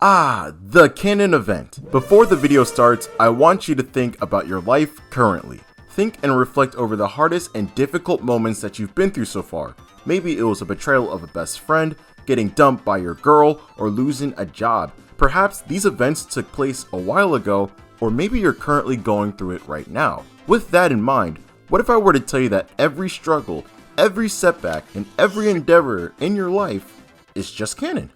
The Canon event. Before the video starts, I want you to think about your life currently. Think and reflect over the hardest and difficult moments that you've been through so far. Maybe it was a betrayal of a best friend, getting dumped by your girl, or losing a job. Perhaps these events took place a while ago, or maybe you're currently going through it right now. With that in mind, what if I were to tell you that every struggle, every setback, and every endeavor in your life is just canon?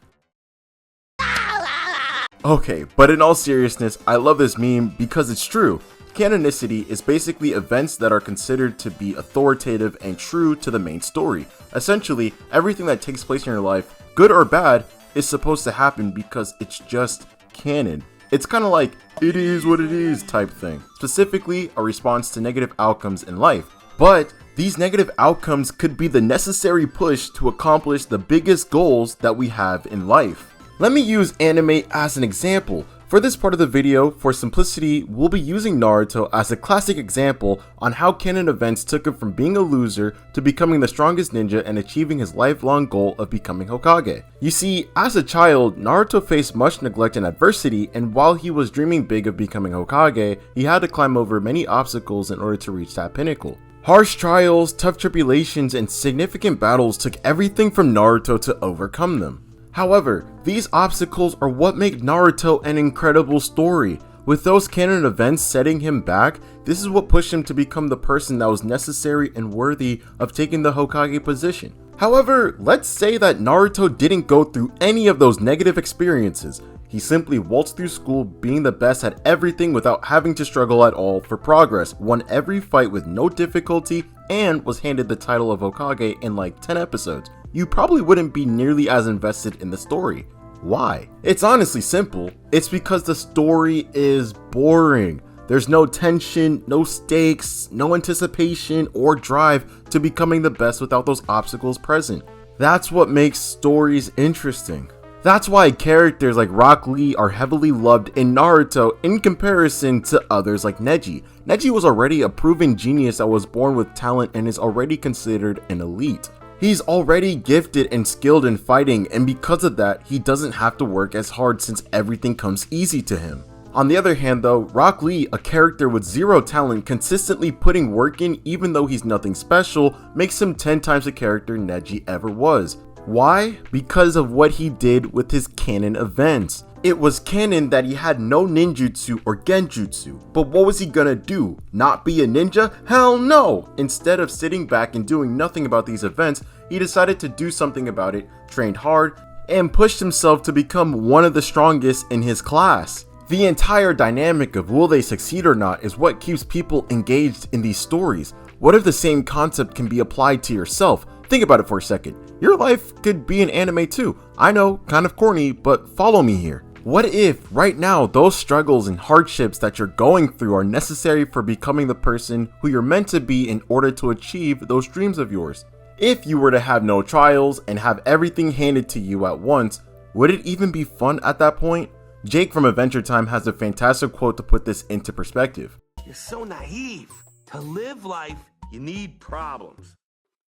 Okay, but in all seriousness, I love this meme because it's true. Canonicity is basically events that are considered to be authoritative and true to the main story. Essentially, everything that takes place in your life, good or bad, is supposed to happen because it's just canon. It's kind of like, it is what it is type thing. Specifically, a response to negative outcomes in life. But these negative outcomes could be the necessary push to accomplish the biggest goals that we have in life. Let me use anime as an example. For this part of the video, for simplicity, we'll be using Naruto as a classic example on how canon events took him from being a loser to becoming the strongest ninja and achieving his lifelong goal of becoming Hokage. You see, as a child, Naruto faced much neglect and adversity, and while he was dreaming big of becoming Hokage, he had to climb over many obstacles in order to reach that pinnacle. Harsh trials, tough tribulations, and significant battles took everything from Naruto to overcome them. However, these obstacles are what make Naruto an incredible story. With those canon events setting him back, this is what pushed him to become the person that was necessary and worthy of taking the Hokage position. However, let's say that Naruto didn't go through any of those negative experiences. He simply waltzed through school being the best at everything without having to struggle at all for progress, won every fight with no difficulty, and was handed the title of Hokage in like 10 episodes. You probably wouldn't be nearly as invested in the story. Why? It's honestly simple. It's because the story is boring. There's no tension, no stakes, no anticipation or drive to becoming the best without those obstacles present. That's what makes stories interesting. That's why characters like Rock Lee are heavily loved in Naruto in comparison to others like Neji. Neji was already a proven genius that was born with talent and is already considered an elite. He's already gifted and skilled in fighting, and because of that, he doesn't have to work as hard since everything comes easy to him. On the other hand though, Rock Lee, a character with zero talent, consistently putting work in even though he's nothing special, makes him 10 times the character Neji ever was. Why? Because of what he did with his canon events. It was canon that he had no ninjutsu or genjutsu, but what was he gonna do? Not be a ninja? Hell no! Instead of sitting back and doing nothing about these events, he decided to do something about it, trained hard, and pushed himself to become one of the strongest in his class. The entire dynamic of will they succeed or not is what keeps people engaged in these stories. What if the same concept can be applied to yourself? Think about it for a second. Your life could be an anime too. I know, kind of corny, but follow me here. What if right now those struggles and hardships that you're going through are necessary for becoming the person who you're meant to be in order to achieve those dreams of yours? If you were to have no trials and have everything handed to you at once, would it even be fun at that point? Jake from Adventure Time has a fantastic quote to put this into perspective. You're so naive. To live life, you need problems.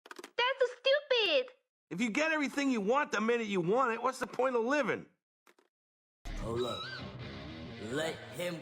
That's so stupid! If you get everything you want the minute you want it, what's the point of living? Hold up. Let him.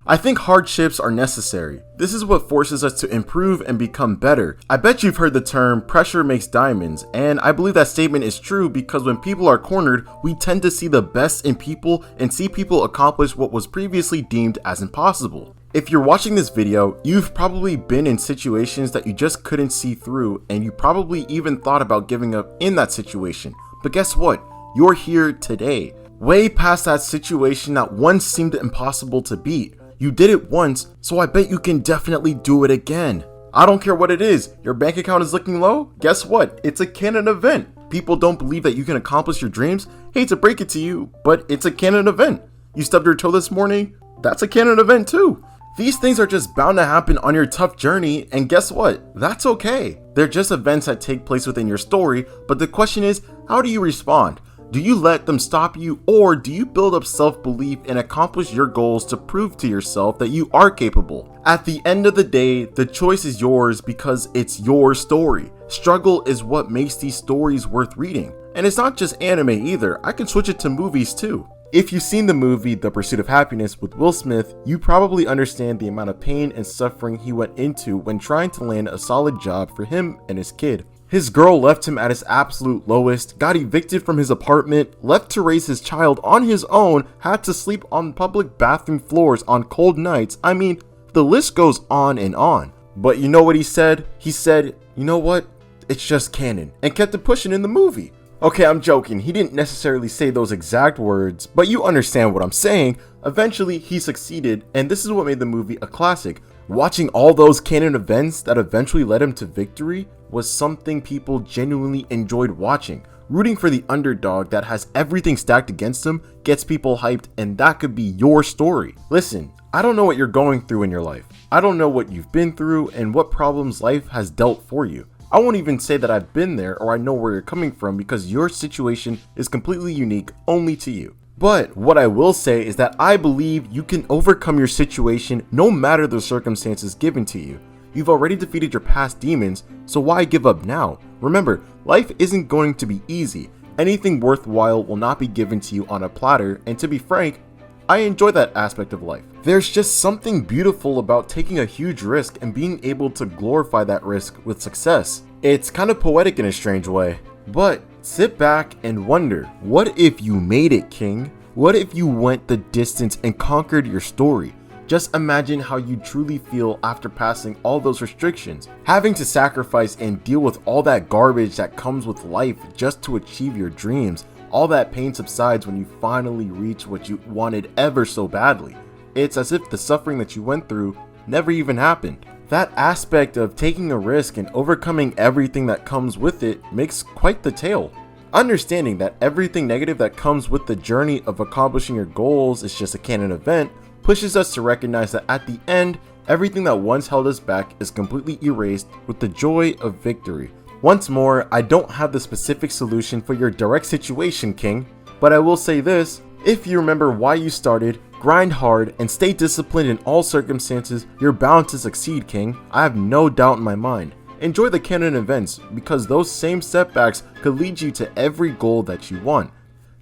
I think hardships are necessary. This is what forces us to improve and become better. I bet you've heard the term pressure makes diamonds, and I believe that statement is true because when people are cornered, we tend to see the best in people and see people accomplish what was previously deemed as impossible. If you're watching this video, you've probably been in situations that you just couldn't see through, and you probably even thought about giving up in that situation. But guess what? You're here today, way past that situation that once seemed impossible to beat. You did it once, so I bet you can definitely do it again. I don't care what it is. Your bank account is looking low? Guess what? It's a canon event. People don't believe that you can accomplish your dreams? Hate to break it to you, but it's a canon event. You stubbed your toe this morning? That's a canon event too. These things are just bound to happen on your tough journey, and guess what? That's okay. They're just events that take place within your story, but the question is, how do you respond? Do you let them stop you, or do you build up self-belief and accomplish your goals to prove to yourself that you are capable? At the end of the day, the choice is yours because it's your story. Struggle is what makes these stories worth reading. And it's not just anime either, I can switch it to movies too. If you've seen the movie The Pursuit of Happiness with Will Smith, you probably understand the amount of pain and suffering he went into when trying to land a solid job for him and his kid. His girl left him at his absolute lowest, got evicted from his apartment, left to raise his child on his own, had to sleep on public bathroom floors on cold nights. I mean, the list goes on and on. But you know what he said? He said, you know what? It's just canon, and kept it pushing in the movie. Okay, I'm joking, he didn't necessarily say those exact words, but you understand what I'm saying. Eventually, he succeeded, and this is what made the movie a classic. Watching all those canon events that eventually led him to victory was something people genuinely enjoyed watching. Rooting for the underdog that has everything stacked against him gets people hyped, and that could be your story. Listen, I don't know what you're going through in your life. I don't know what you've been through and what problems life has dealt for you. I won't even say that I've been there or I know where you're coming from because your situation is completely unique only to you. But what I will say is that I believe you can overcome your situation no matter the circumstances given to you. You've already defeated your past demons, so why give up now? Remember, life isn't going to be easy. Anything worthwhile will not be given to you on a platter, and to be frank, I enjoy that aspect of life. There's just something beautiful about taking a huge risk and being able to glorify that risk with success. It's kind of poetic in a strange way. But sit back and wonder, what if you made it, King? What if you went the distance and conquered your story? Just imagine how you truly feel after passing all those restrictions, having to sacrifice and deal with all that garbage that comes with life just to achieve your dreams. All that pain subsides when you finally reach what you wanted ever so badly. It's as if the suffering that you went through never even happened. That aspect of taking a risk and overcoming everything that comes with it makes quite the tale. Understanding that everything negative that comes with the journey of accomplishing your goals is just a canon event pushes us to recognize that at the end, everything that once held us back is completely erased with the joy of victory. Once more, I don't have the specific solution for your direct situation, King, but I will say this: if you remember why you started, grind hard, and stay disciplined in all circumstances, you're bound to succeed, King. I have no doubt in my mind. Enjoy the canon events, because those same setbacks could lead you to every goal that you want.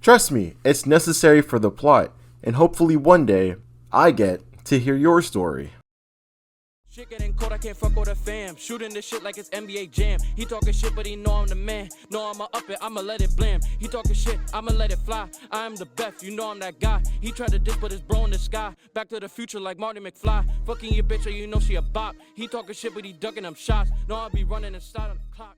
Trust me, it's necessary for the plot, and hopefully one day, I get to hear your story. Shit getting cold, I can't fuck with a fam. Shooting this shit like it's NBA Jam. He talking shit, but he know I'm the man. Know I'ma up it, I'ma let it blam. He talking shit, I'ma let it fly. I am the best, you know I'm that guy. He tried to diss, but his bro in the sky. Back to the future like Marty McFly. Fucking your bitch, or you know she a bop. He talking shit, but he ducking them shots. Know I'll be running inside on the clock.